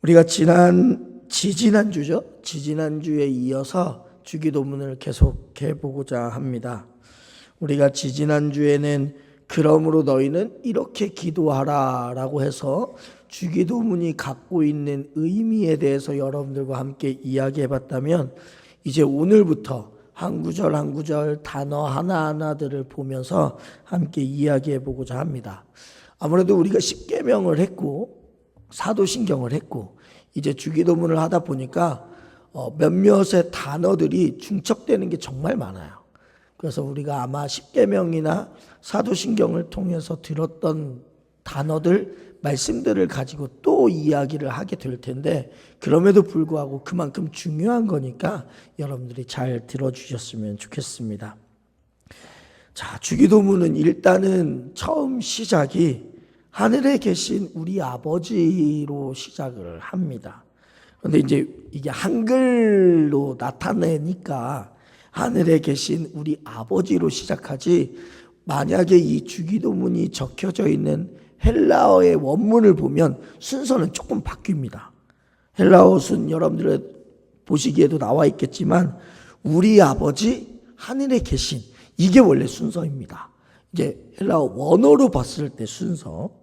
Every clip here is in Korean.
우리가 지지난주에 이어서 주기도문을 계속해 보고자 합니다. 우리가 지지난주에는 그러므로 너희는 이렇게 기도하라 라고 해서 주기도문이 갖고 있는 의미에 대해서 여러분들과 함께 이야기해 봤다면, 이제 오늘부터 한 구절 한 구절 단어 하나하나들을 보면서 함께 이야기해 보고자 합니다. 아무래도 우리가 십계명을 했고 사도신경을 했고 이제 주기도문을 하다 보니까 몇몇의 단어들이 중첩되는 게 정말 많아요. 그래서 우리가 아마 십계명이나 사도신경을 통해서 들었던 단어들, 말씀들을 가지고 또 이야기를 하게 될 텐데, 그럼에도 불구하고 그만큼 중요한 거니까 여러분들이 잘 들어주셨으면 좋겠습니다. 자, 주기도문은 일단은 처음 시작이 하늘에 계신 우리 아버지로 시작을 합니다. 그런데 이제 이게 한글로 나타내니까 하늘에 계신 우리 아버지로 시작하지, 만약에 이 주기도문이 적혀져 있는 헬라어의 원문을 보면 순서는 조금 바뀝니다. 헬라어 순 여러분들 보시기에도 나와 있겠지만 우리 아버지 하늘에 계신, 이게 원래 순서입니다. 이제 헬라어 원어로 봤을 때 순서.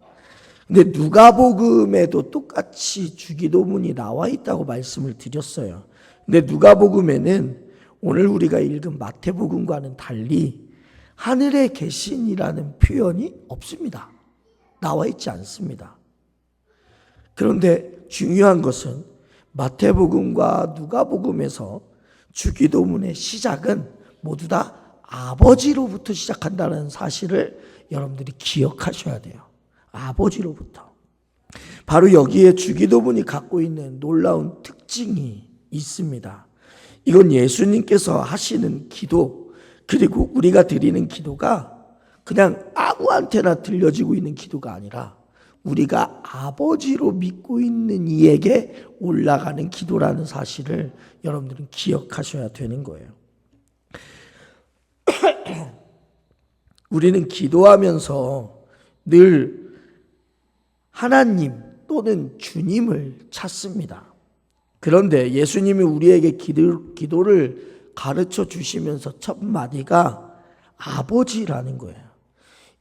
근데 누가복음에도 똑같이 주기도문이 나와 있다고 말씀을 드렸어요. 근데 누가복음에는 오늘 우리가 읽은 마태복음과는 달리 하늘에 계신이라는 표현이 없습니다. 나와 있지 않습니다. 그런데 중요한 것은 마태복음과 누가복음에서 주기도문의 시작은 모두 다 아버지로부터 시작한다는 사실을 여러분들이 기억하셔야 돼요. 아버지로부터. 바로 여기에 주기도문이 갖고 있는 놀라운 특징이 있습니다. 이건 예수님께서 하시는 기도, 그리고 우리가 드리는 기도가 그냥 아무한테나 들려지고 있는 기도가 아니라 우리가 아버지로 믿고 있는 이에게 올라가는 기도라는 사실을 여러분들은 기억하셔야 되는 거예요. 우리는 기도하면서 늘 하나님 또는 주님을 찾습니다. 그런데 예수님이 우리에게 기도를 가르쳐 주시면서 첫 마디가 아버지라는 거예요.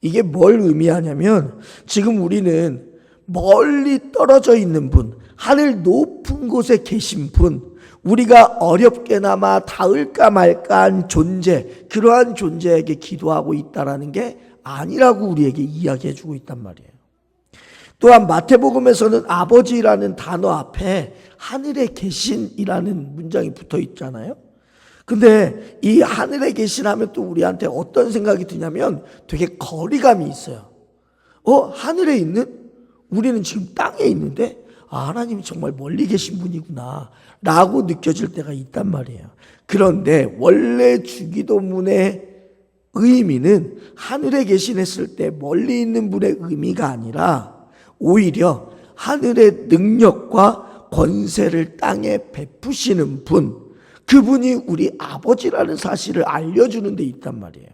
이게 뭘 의미하냐면, 지금 우리는 멀리 떨어져 있는 분, 하늘 높은 곳에 계신 분, 우리가 어렵게나마 닿을까 말까한 존재, 그러한 존재에게 기도하고 있다라는 게 아니라고 우리에게 이야기해 주고 있단 말이에요. 또한 마태복음에서는 아버지라는 단어 앞에 하늘에 계신이라는 문장이 붙어 있잖아요. 근데 이 하늘에 계시라면 또 우리한테 어떤 생각이 드냐면 되게 거리감이 있어요. 하늘에 있는? 우리는 지금 땅에 있는데 하나님이 정말 멀리 계신 분이구나 라고 느껴질 때가 있단 말이에요. 그런데 원래 주기도문의 의미는 하늘에 계신 했을 때 멀리 있는 분의 의미가 아니라 오히려 하늘의 능력과 권세를 땅에 베푸시는 분, 그분이 우리 아버지라는 사실을 알려주는 데 있단 말이에요.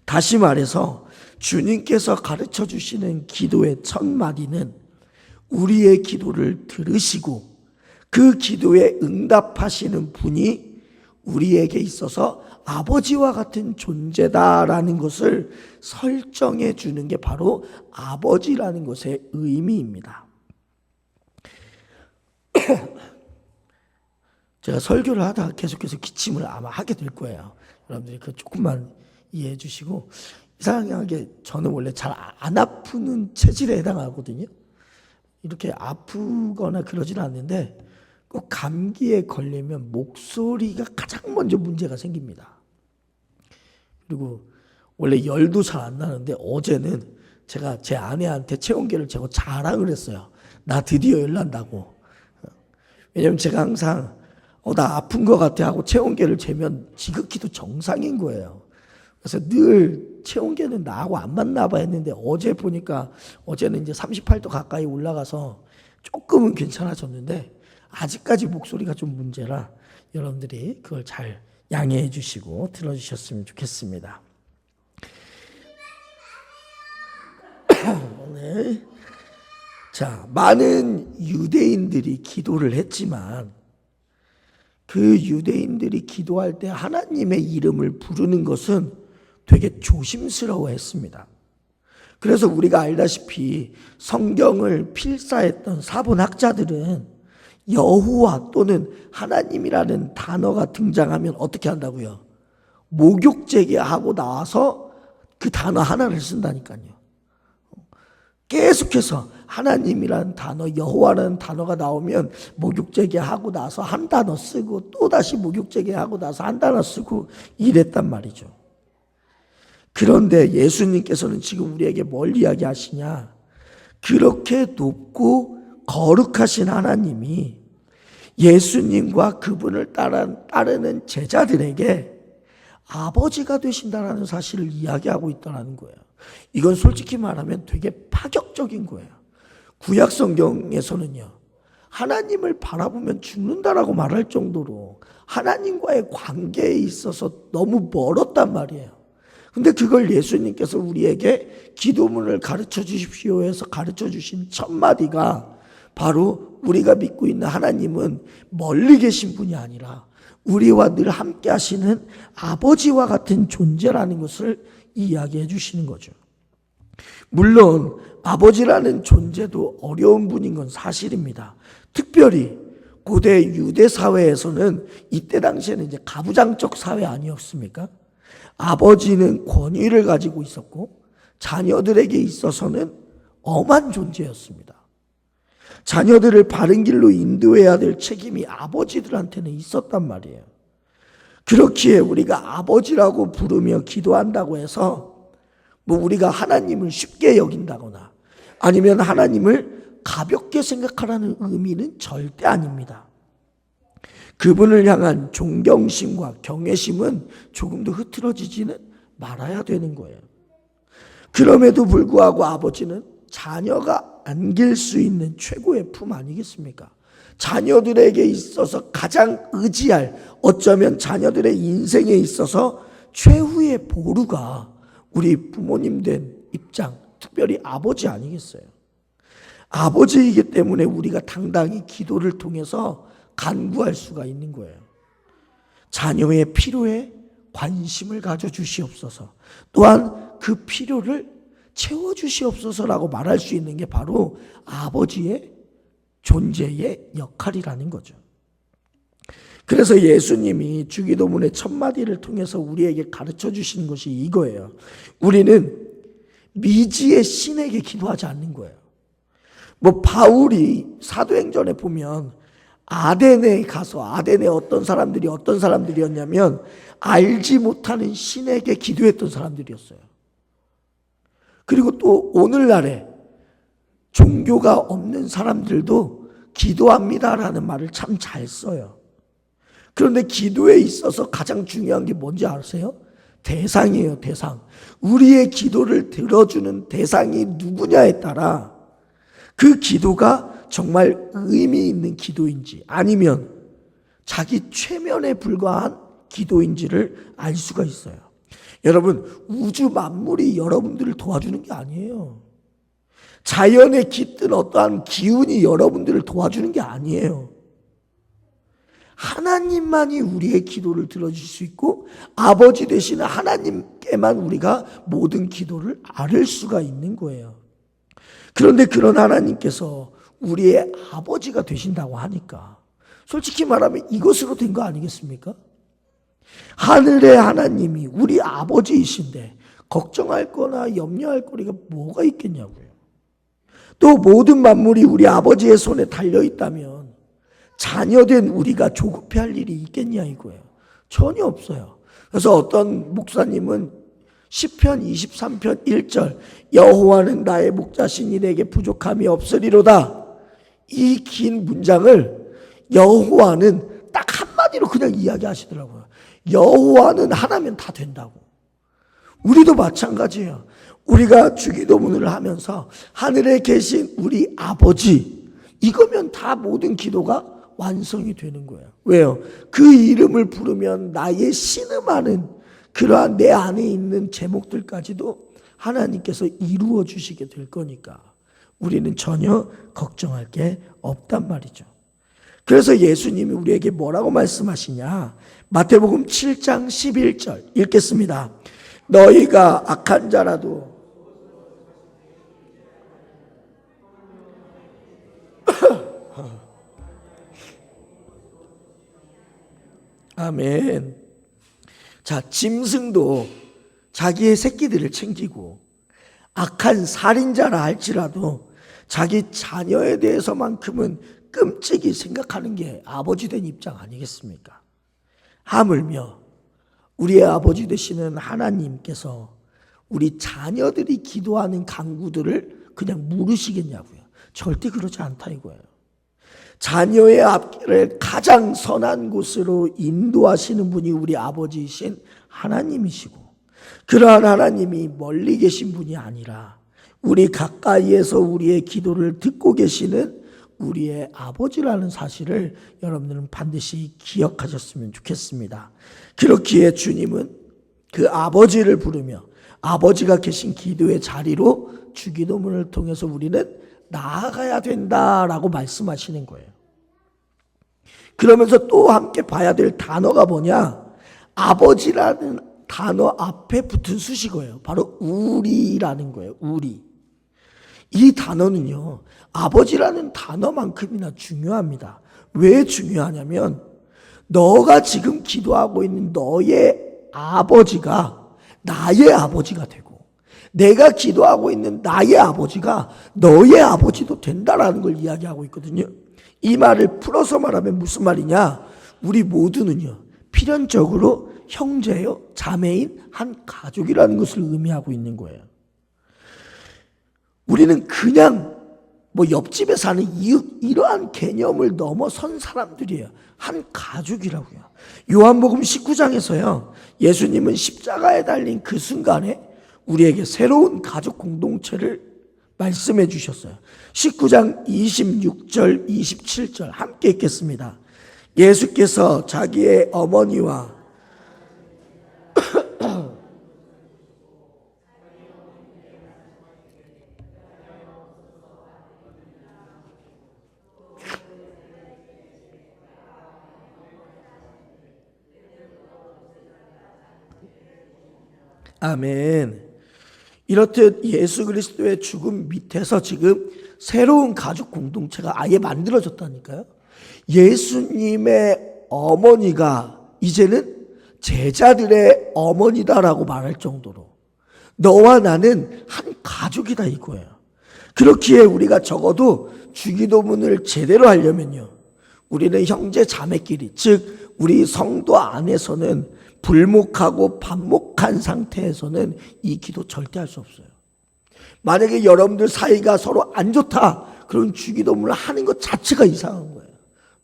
다시 말해서 주님께서 가르쳐 주시는 기도의 첫 마디는 우리의 기도를 들으시고 그 기도에 응답하시는 분이 우리에게 있어서 아버지와 같은 존재다라는 것을 설정해 주는 게 바로 아버지라는 것의 의미입니다. 제가 설교를 하다가 계속해서 기침을 아마 하게 될 거예요. 여러분들이 그 조금만 이해해 주시고, 이상하게 저는 원래 잘 안 아프는 체질에 해당하거든요. 이렇게 아프거나 그러지는 않는데 꼭 감기에 걸리면 목소리가 가장 먼저 문제가 생깁니다. 그리고 원래 열도 잘 안 나는데 어제는 제가 제 아내한테 체온계를 재고 자랑을 했어요. 나 드디어 열 난다고. 왜냐면 제가 항상 나 아픈 것 같아 하고 체온계를 재면 지극히도 정상인 거예요. 그래서 늘 체온계는 나하고 안 맞나 봐 했는데 어제 보니까, 어제는 이제 38도 가까이 올라가서 조금은 괜찮아졌는데 아직까지 목소리가 좀 문제라 여러분들이 그걸 잘 양해해 주시고 들어주셨으면 좋겠습니다. 네. 자, 많은 유대인들이 기도를 했지만 그 유대인들이 기도할 때 하나님의 이름을 부르는 것은 되게 조심스러워 했습니다. 그래서 우리가 알다시피 성경을 필사했던 사본학자들은 여호와 또는 하나님이라는 단어가 등장하면 어떻게 한다고요? 목욕제기하고 나서 그 단어 하나를 쓴다니까요. 계속해서 하나님이라는 단어, 여호와라는 단어가 나오면 목욕제기하고 나서 한 단어 쓰고 또다시 목욕제기하고 나서 한 단어 쓰고 이랬단 말이죠. 그런데 예수님께서는 지금 우리에게 뭘 이야기하시냐? 그렇게 높고 거룩하신 하나님이 예수님과 그분을 따르는 제자들에게 아버지가 되신다라는 사실을 이야기하고 있다는 거예요. 이건 솔직히 말하면 되게 파격적인 거예요. 구약 성경에서는요, 하나님을 바라보면 죽는다라고 말할 정도로 하나님과의 관계에 있어서 너무 멀었단 말이에요. 근데 그걸 예수님께서 우리에게 기도문을 가르쳐 주십시오 해서 가르쳐 주신 첫 마디가 바로 우리가 믿고 있는 하나님은 멀리 계신 분이 아니라 우리와 늘 함께 하시는 아버지와 같은 존재라는 것을 이야기해 주시는 거죠. 물론 아버지라는 존재도 어려운 분인 건 사실입니다. 특별히 고대 유대 사회에서는 이때 당시에는 이제 가부장적 사회 아니었습니까? 아버지는 권위를 가지고 있었고 자녀들에게 있어서는 엄한 존재였습니다. 자녀들을 바른 길로 인도해야 될 책임이 아버지들한테는 있었단 말이에요. 그렇기에 우리가 아버지라고 부르며 기도한다고 해서 뭐 우리가 하나님을 쉽게 여긴다거나 아니면 하나님을 가볍게 생각하라는 의미는 절대 아닙니다. 그분을 향한 존경심과 경외심은 조금 더 흐트러지지는 말아야 되는 거예요. 그럼에도 불구하고 아버지는 자녀가 안길 수 있는 최고의 품 아니겠습니까? 자녀들에게 있어서 가장 의지할, 어쩌면 자녀들의 인생에 있어서 최후의 보루가 우리 부모님 된 입장, 특별히 아버지 아니겠어요? 아버지이기 때문에 우리가 당당히 기도를 통해서 간구할 수가 있는 거예요. 자녀의 필요에 관심을 가져주시옵소서. 또한 그 필요를 채워주시옵소서라고 말할 수 있는 게 바로 아버지의 존재의 역할이라는 거죠. 그래서 예수님이 주기도문의 첫 마디를 통해서 우리에게 가르쳐 주시는 것이 이거예요. 우리는 미지의 신에게 기도하지 않는 거예요. 뭐 바울이 사도행전에 보면 아덴에 가서 아덴에 어떤 사람들이었냐면 알지 못하는 신에게 기도했던 사람들이었어요. 그리고 또 오늘날에 종교가 없는 사람들도 기도합니다라는 말을 참 잘 써요. 그런데 기도에 있어서 가장 중요한 게 뭔지 아세요? 대상이에요, 대상. 우리의 기도를 들어주는 대상이 누구냐에 따라 그 기도가 정말 의미 있는 기도인지 아니면 자기 최면에 불과한 기도인지를 알 수가 있어요. 여러분, 우주 만물이 여러분들을 도와주는 게 아니에요. 자연에 깃든 어떠한 기운이 여러분들을 도와주는 게 아니에요. 하나님만이 우리의 기도를 들어줄 수 있고 아버지 되시는 하나님께만 우리가 모든 기도를 아를 수가 있는 거예요. 그런데 그런 하나님께서 우리의 아버지가 되신다고 하니까 솔직히 말하면 이것으로 된 거 아니겠습니까? 하늘의 하나님이 우리 아버지이신데 걱정할 거나 염려할 거리가 뭐가 있겠냐고요. 또 모든 만물이 우리 아버지의 손에 달려있다면 자녀된 우리가 조급해할 일이 있겠냐 이거예요. 전혀 없어요. 그래서 어떤 목사님은 시편 23편 1절 여호와는 나의 목자시니 내게 부족함이 없으리로다. 이 긴 문장을 여호와는 딱 한마디로 그냥 이야기하시더라고요. 여호와는 하나면 다 된다고. 우리도 마찬가지예요. 우리가 주기도문을 하면서 하늘에 계신 우리 아버지 이거면 다 모든 기도가 완성이 되는 거예요. 왜요? 그 이름을 부르면 나의 신음하는 그러한 내 안에 있는 제목들까지도 하나님께서 이루어 주시게 될 거니까 우리는 전혀 걱정할 게 없단 말이죠. 그래서 예수님이 우리에게 뭐라고 말씀하시냐? 마태복음 7장 11절 읽겠습니다. 너희가 악한 자라도 아멘. 자, 짐승도 자기의 새끼들을 챙기고 악한 살인자라 할지라도 자기 자녀에 대해서만큼은 끔찍이 생각하는 게 아버지 된 입장 아니겠습니까? 하물며 우리의 아버지 되시는 하나님께서 우리 자녀들이 기도하는 간구들을 그냥 물으시겠냐고요. 절대 그러지 않다 이거예요. 자녀의 앞길을 가장 선한 곳으로 인도하시는 분이 우리 아버지이신 하나님이시고, 그러한 하나님이 멀리 계신 분이 아니라 우리 가까이에서 우리의 기도를 듣고 계시는 우리의 아버지라는 사실을 여러분들은 반드시 기억하셨으면 좋겠습니다. 그렇기에 주님은 그 아버지를 부르며 아버지가 계신 기도의 자리로 주기도문을 통해서 우리는 나아가야 된다라고 말씀하시는 거예요. 그러면서 또 함께 봐야 될 단어가 뭐냐? 아버지라는 단어 앞에 붙은 수식어예요. 바로 우리라는 거예요. 우리. 이 단어는요, 아버지라는 단어만큼이나 중요합니다. 왜 중요하냐면 너가 지금 기도하고 있는 너의 아버지가 나의 아버지가 되고, 내가 기도하고 있는 나의 아버지가 너의 아버지도 된다라는 걸 이야기하고 있거든요. 이 말을 풀어서 말하면 무슨 말이냐? 우리 모두는요, 필연적으로 형제요, 자매인 한 가족이라는 것을 의미하고 있는 거예요. 우리는 그냥 옆집에 사는 이웃, 이러한 개념을 넘어선 사람들이에요. 한 가족이라고요. 요한복음 19장에서요, 예수님은 십자가에 달린 그 순간에 우리에게 새로운 가족 공동체를 말씀해 주셨어요. 19장 26절 27절 함께 읽겠습니다. 예수께서 자기의 어머니와 아멘. 이렇듯 예수 그리스도의 죽음 밑에서 지금 새로운 가족 공동체가 아예 만들어졌다니까요. 예수님의 어머니가 이제는 제자들의 어머니다라고 말할 정도로 너와 나는 한 가족이다 이거예요. 그렇기에 우리가 적어도 주기도문을 제대로 하려면요, 우리는 형제 자매끼리, 즉 우리 성도 안에서는 불목하고 반목한 상태에서는 이 기도 절대 할 수 없어요. 만약에 여러분들 사이가 서로 안 좋다, 그럼 주기도문을 하는 것 자체가 이상한 거예요.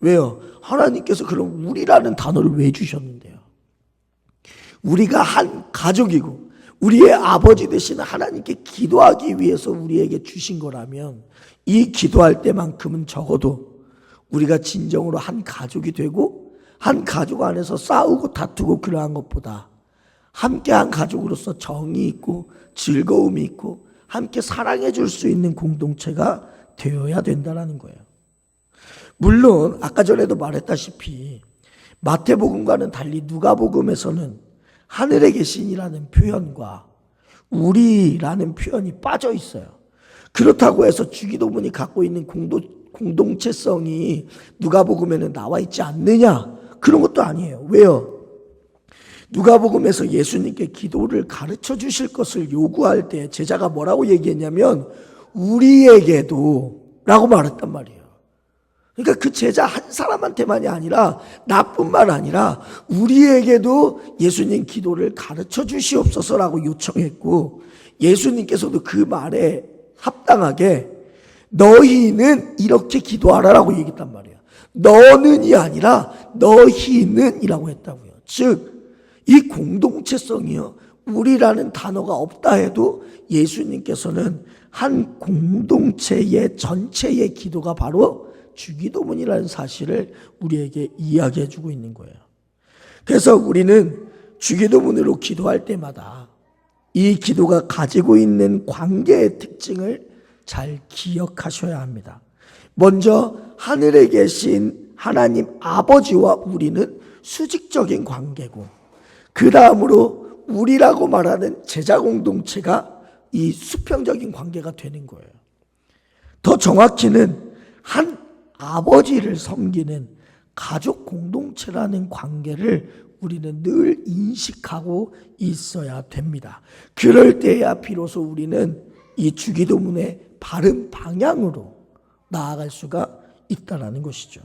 왜요? 하나님께서 그럼 우리라는 단어를 왜 주셨는데요? 우리가 한 가족이고 우리의 아버지 되시는 하나님께 기도하기 위해서 우리에게 주신 거라면 이 기도할 때만큼은 적어도 우리가 진정으로 한 가족이 되고 한 가족 안에서 싸우고 다투고 그러한 것보다 함께 한 가족으로서 정이 있고 즐거움이 있고 함께 사랑해 줄 수 있는 공동체가 되어야 된다는 거예요. 물론 아까 전에도 말했다시피 마태복음과는 달리 누가복음에서는 하늘에 계신이라는 표현과 우리라는 표현이 빠져 있어요. 그렇다고 해서 주기도문이 갖고 있는 공동체성이 누가복음에는 나와 있지 않느냐? 그런 것도 아니에요. 왜요? 누가복음에서 예수님께 기도를 가르쳐 주실 것을 요구할 때 제자가 뭐라고 얘기했냐면 우리에게도 라고 말했단 말이에요. 그러니까 그 제자 한 사람한테만이 아니라 나뿐만 아니라 우리에게도 예수님 기도를 가르쳐 주시옵소서라고 요청했고, 예수님께서도 그 말에 합당하게 너희는 이렇게 기도하라라고 얘기했단 말이에요. 너는이 아니라 너희는 이라고 했다고요. 즉 이 공동체성이요, 우리라는 단어가 없다 해도 예수님께서는 한 공동체의 전체의 기도가 바로 주기도문이라는 사실을 우리에게 이야기해 주고 있는 거예요. 그래서 우리는 주기도문으로 기도할 때마다 이 기도가 가지고 있는 관계의 특징을 잘 기억하셔야 합니다. 먼저 하늘에 계신 하나님 아버지와 우리는 수직적인 관계고, 그 다음으로 우리라고 말하는 제자 공동체가 이 수평적인 관계가 되는 거예요. 더 정확히는 한 아버지를 섬기는 가족 공동체라는 관계를 우리는 늘 인식하고 있어야 됩니다. 그럴 때야 비로소 우리는 이 주기도문의 바른 방향으로 나아갈 수가 있다는 것이죠.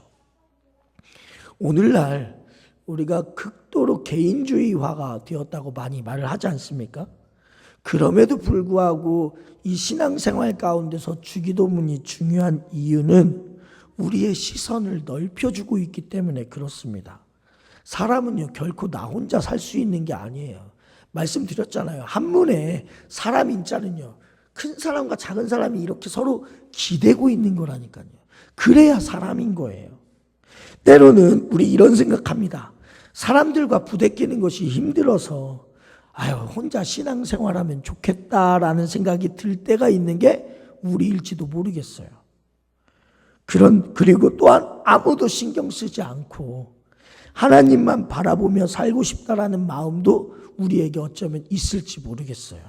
오늘날 우리가 극도로 개인주의화가 되었다고 많이 말을 하지 않습니까? 그럼에도 불구하고 이 신앙생활 가운데서 주기도문이 중요한 이유는 우리의 시선을 넓혀주고 있기 때문에 그렇습니다. 사람은요, 결코 나 혼자 살 수 있는 게 아니에요. 말씀드렸잖아요. 한문에 사람 인자는요, 큰 사람과 작은 사람이 이렇게 서로 기대고 있는 거라니까요. 그래야 사람인 거예요. 때로는 우리 이런 생각합니다. 사람들과 부대끼는 것이 힘들어서 혼자 신앙생활하면 좋겠다라는 생각이 들 때가 있는 게 우리일지도 모르겠어요. 그리고 또한 아무도 신경 쓰지 않고 하나님만 바라보며 살고 싶다라는 마음도 우리에게 어쩌면 있을지 모르겠어요.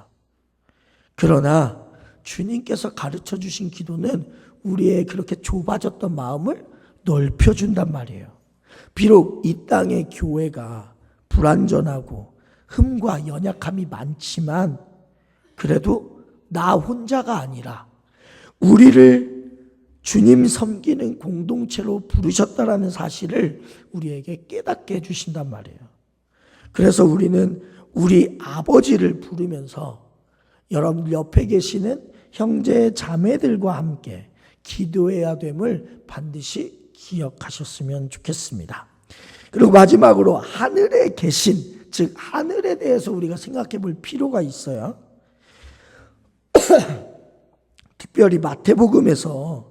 그러나 주님께서 가르쳐 주신 기도는 우리의 그렇게 좁아졌던 마음을 넓혀준단 말이에요. 비록 이 땅의 교회가 불완전하고 흠과 연약함이 많지만 그래도 나 혼자가 아니라 우리를 주님 섬기는 공동체로 부르셨다라는 사실을 우리에게 깨닫게 해주신단 말이에요. 그래서 우리는 우리 아버지를 부르면서 여러분 옆에 계시는 형제 자매들과 함께 기도해야 됨을 반드시 기억하셨으면 좋겠습니다. 그리고 마지막으로 하늘에 계신, 즉 하늘에 대해서 우리가 생각해 볼 필요가 있어요. 특별히 마태복음에서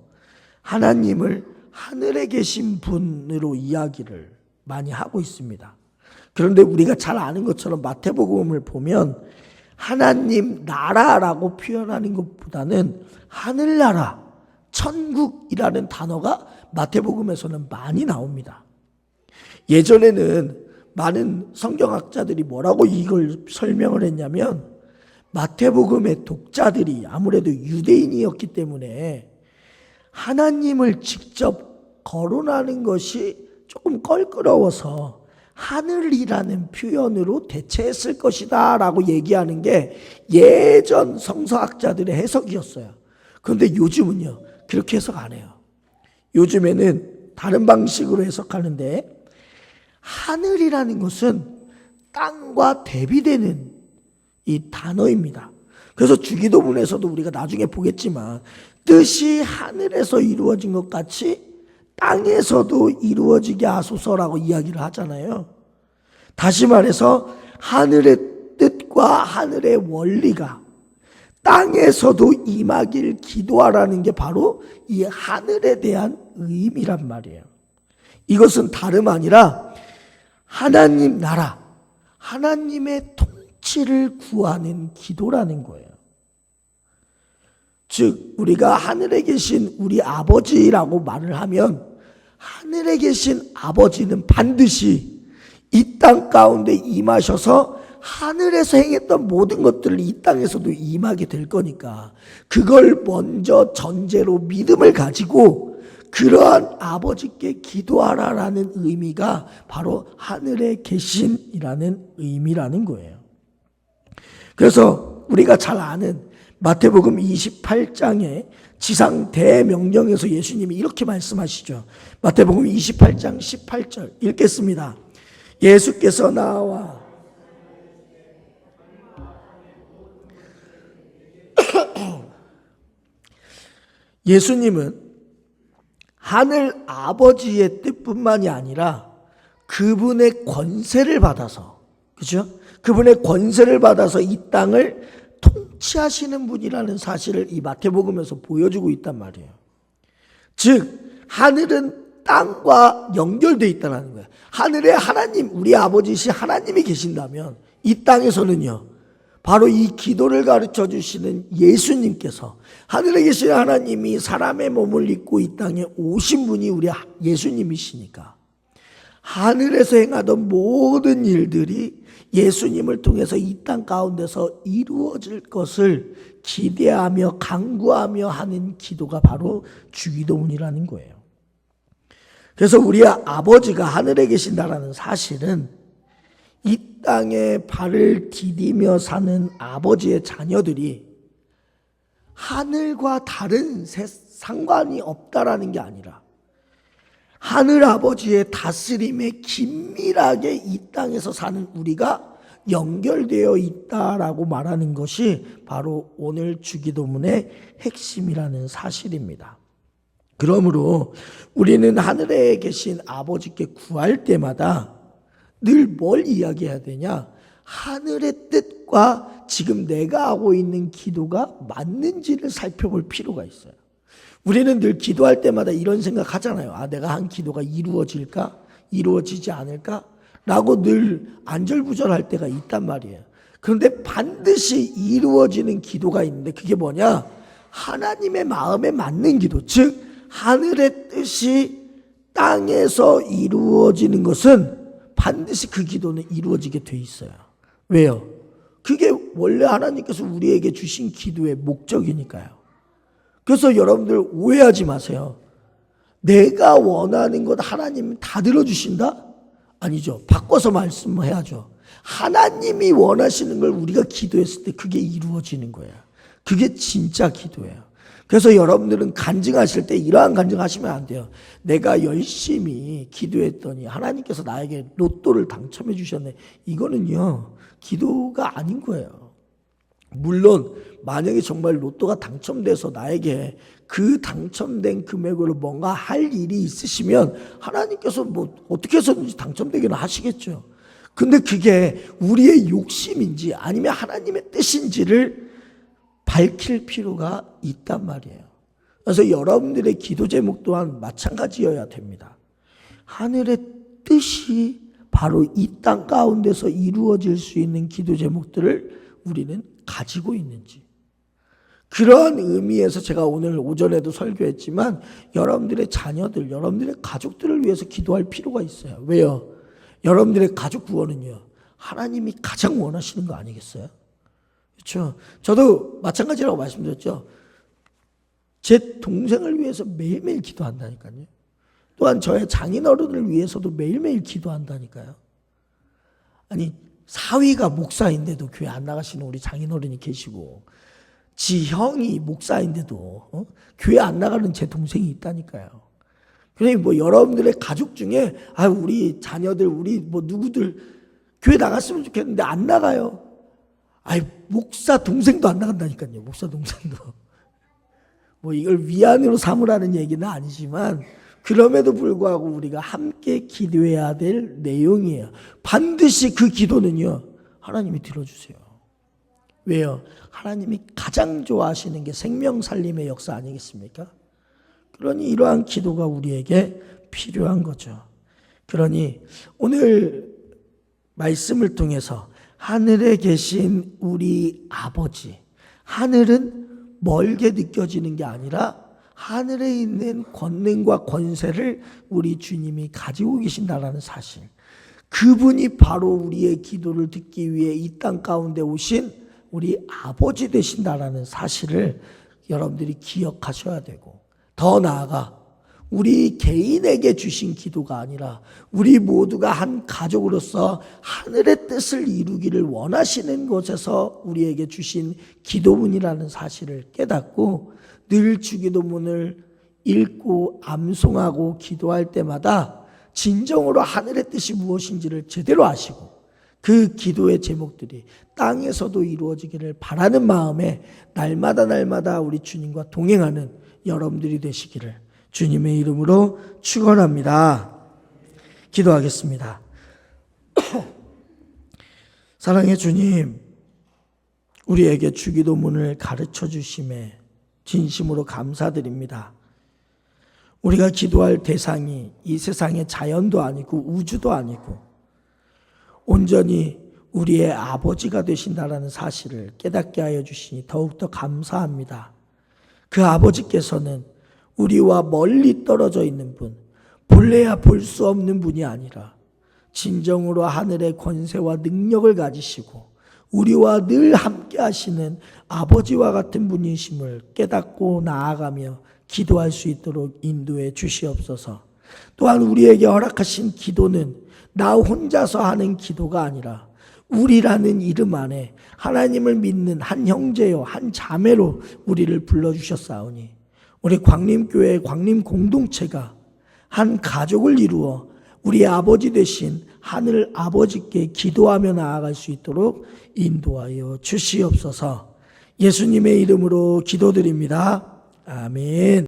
하나님을 하늘에 계신 분으로 이야기를 많이 하고 있습니다. 그런데 우리가 잘 아는 것처럼 마태복음을 보면 하나님 나라라고 표현하는 것보다는 하늘나라, 천국이라는 단어가 마태복음에서는 많이 나옵니다. 예전에는 많은 성경학자들이 뭐라고 이걸 설명을 했냐면 마태복음의 독자들이 아무래도 유대인이었기 때문에 하나님을 직접 거론하는 것이 조금 껄끄러워서 하늘이라는 표현으로 대체했을 것이다 라고 얘기하는 게 예전 성서학자들의 해석이었어요. 그런데 요즘은요, 그렇게 해석 안 해요. 요즘에는 다른 방식으로 해석하는데 하늘이라는 것은 땅과 대비되는 이 단어입니다. 그래서 주기도문에서도 우리가 나중에 보겠지만 뜻이 하늘에서 이루어진 것 같이 땅에서도 이루어지게 하소서라고 이야기를 하잖아요. 다시 말해서 하늘의 뜻과 하늘의 원리가 땅에서도 임하길 기도하라는 게 바로 이 하늘에 대한 의미란 말이에요. 이것은 다름 아니라 하나님 나라, 하나님의 통치를 구하는 기도라는 거예요. 즉 우리가 하늘에 계신 우리 아버지라고 말을 하면 하늘에 계신 아버지는 반드시 이 땅 가운데 임하셔서 하늘에서 행했던 모든 것들을 이 땅에서도 임하게 될 거니까 그걸 먼저 전제로 믿음을 가지고 그러한 아버지께 기도하라라는 의미가 바로 하늘에 계신이라는 의미라는 거예요. 그래서 우리가 잘 아는 마태복음 28장의 지상 대명령에서 예수님이 이렇게 말씀하시죠. 마태복음 28장 18절 읽겠습니다. 예수께서 나와 예수님은 하늘 아버지의 뜻뿐만이 아니라 그분의 권세를 받아서, 그죠? 그분의 권세를 받아서 이 땅을 통치하시는 분이라는 사실을 이 마태복음에서 보여주고 있단 말이에요. 즉 하늘은 땅과 연결되어 있다는 거예요. 하늘에 하나님, 우리 아버지시 하나님이 계신다면 이 땅에서는요 바로 이 기도를 가르쳐 주시는 예수님께서, 하늘에 계신 하나님이 사람의 몸을 입고 이 땅에 오신 분이 우리 예수님이시니까 하늘에서 행하던 모든 일들이 예수님을 통해서 이 땅 가운데서 이루어질 것을 기대하며 간구하며 하는 기도가 바로 주기도문이라는 거예요. 그래서 우리 아버지가 하늘에 계신다라는 사실은 이 땅에 발을 디디며 사는 아버지의 자녀들이 하늘과 다른 상관이 없다라는 게 아니라 하늘 아버지의 다스림에 긴밀하게 이 땅에서 사는 우리가 연결되어 있다라고 말하는 것이 바로 오늘 주기도문의 핵심이라는 사실입니다. 그러므로 우리는 하늘에 계신 아버지께 구할 때마다 늘 뭘 이야기해야 되냐? 하늘의 뜻과 지금 내가 하고 있는 기도가 맞는지를 살펴볼 필요가 있어요. 우리는 늘 기도할 때마다 이런 생각 하잖아요. 아, 내가 한 기도가 이루어질까? 이루어지지 않을까? 라고 늘 안절부절할 때가 있단 말이에요. 그런데 반드시 이루어지는 기도가 있는데 그게 뭐냐? 하나님의 마음에 맞는 기도. 즉 하늘의 뜻이 땅에서 이루어지는 것은 반드시 그 기도는 이루어지게 돼 있어요. 왜요? 그게 원래 하나님께서 우리에게 주신 기도의 목적이니까요. 그래서 여러분들 오해하지 마세요. 내가 원하는 것 하나님이 다 들어주신다? 아니죠. 바꿔서 말씀해야죠. 하나님이 원하시는 걸 우리가 기도했을 때 그게 이루어지는 거예요. 그게 진짜 기도예요. 그래서 여러분들은 간증하실 때 이러한 간증하시면 안 돼요. 내가 열심히 기도했더니 하나님께서 나에게 로또를 당첨해 주셨네. 이거는요, 기도가 아닌 거예요. 물론 만약에 정말 로또가 당첨돼서 나에게 그 당첨된 금액으로 뭔가 할 일이 있으시면 하나님께서 뭐 어떻게 해서든지 당첨되기는 하시겠죠. 근데 그게 우리의 욕심인지 아니면 하나님의 뜻인지를 밝힐 필요가 있단 말이에요. 그래서 여러분들의 기도 제목 또한 마찬가지여야 됩니다. 하늘의 뜻이 바로 이 땅 가운데서 이루어질 수 있는 기도 제목들을 우리는 가지고 있는지, 그러한 의미에서 제가 오늘 오전에도 설교했지만 여러분들의 자녀들, 여러분들의 가족들을 위해서 기도할 필요가 있어요. 왜요? 여러분들의 가족 구원은요, 하나님이 가장 원하시는 거 아니겠어요? 그렇죠? 저도 마찬가지라고 말씀드렸죠. 제 동생을 위해서 매일매일 기도한다니까요. 또한 저의 장인어른을 위해서도 매일매일 기도한다니까요. 아니, 사위가 목사인데도 교회 안 나가시는 우리 장인어른이 계시고, 지 형이 목사인데도 교회 안 나가는 제 동생이 있다니까요. 그러니 뭐 여러분들의 가족 중에 우리 자녀들, 우리 뭐 누구들 교회 나갔으면 좋겠는데 안 나가요. 목사 동생도 안 나간다니까요. 목사 동생도. 뭐 이걸 위안으로 삼으라는 얘기는 아니지만 그럼에도 불구하고 우리가 함께 기도해야 될 내용이에요. 반드시 그 기도는요, 하나님이 들어주세요. 왜요? 하나님이 가장 좋아하시는 게 생명 살림의 역사 아니겠습니까? 그러니 이러한 기도가 우리에게 필요한 거죠. 그러니 오늘 말씀을 통해서 하늘에 계신 우리 아버지, 하늘은 멀게 느껴지는 게 아니라 하늘에 있는 권능과 권세를 우리 주님이 가지고 계신다라는 사실, 그분이 바로 우리의 기도를 듣기 위해 이 땅 가운데 오신 우리 아버지 되신다라는 사실을 여러분들이 기억하셔야 되고, 더 나아가 우리 개인에게 주신 기도가 아니라 우리 모두가 한 가족으로서 하늘의 뜻을 이루기를 원하시는 곳에서 우리에게 주신 기도문이라는 사실을 깨닫고 늘 주기도문을 읽고 암송하고 기도할 때마다 진정으로 하늘의 뜻이 무엇인지를 제대로 아시고 그 기도의 제목들이 땅에서도 이루어지기를 바라는 마음에 날마다 우리 주님과 동행하는 여러분들이 되시기를 주님의 이름으로 축원합니다. 기도하겠습니다. 사랑의 주님, 우리에게 주기도문을 가르쳐 주심에 진심으로 감사드립니다. 우리가 기도할 대상이 이 세상의 자연도 아니고 우주도 아니고 온전히 우리의 아버지가 되신다라는 사실을 깨닫게 하여 주시니 더욱더 감사합니다. 그 아버지께서는 우리와 멀리 떨어져 있는 분, 볼래야 볼 수 없는 분이 아니라 진정으로 하늘의 권세와 능력을 가지시고 우리와 늘 함께 하시는 아버지와 같은 분이심을 깨닫고 나아가며 기도할 수 있도록 인도해 주시옵소서. 또한 우리에게 허락하신 기도는 나 혼자서 하는 기도가 아니라 우리라는 이름 안에 하나님을 믿는 한 형제요 한 자매로 우리를 불러주셨사오니 우리 광림교회 광림 공동체가 한 가족을 이루어 우리 아버지 되신 하늘 아버지께 기도하며 나아갈 수 있도록 인도하여 주시옵소서. 예수님의 이름으로 기도드립니다. 아멘.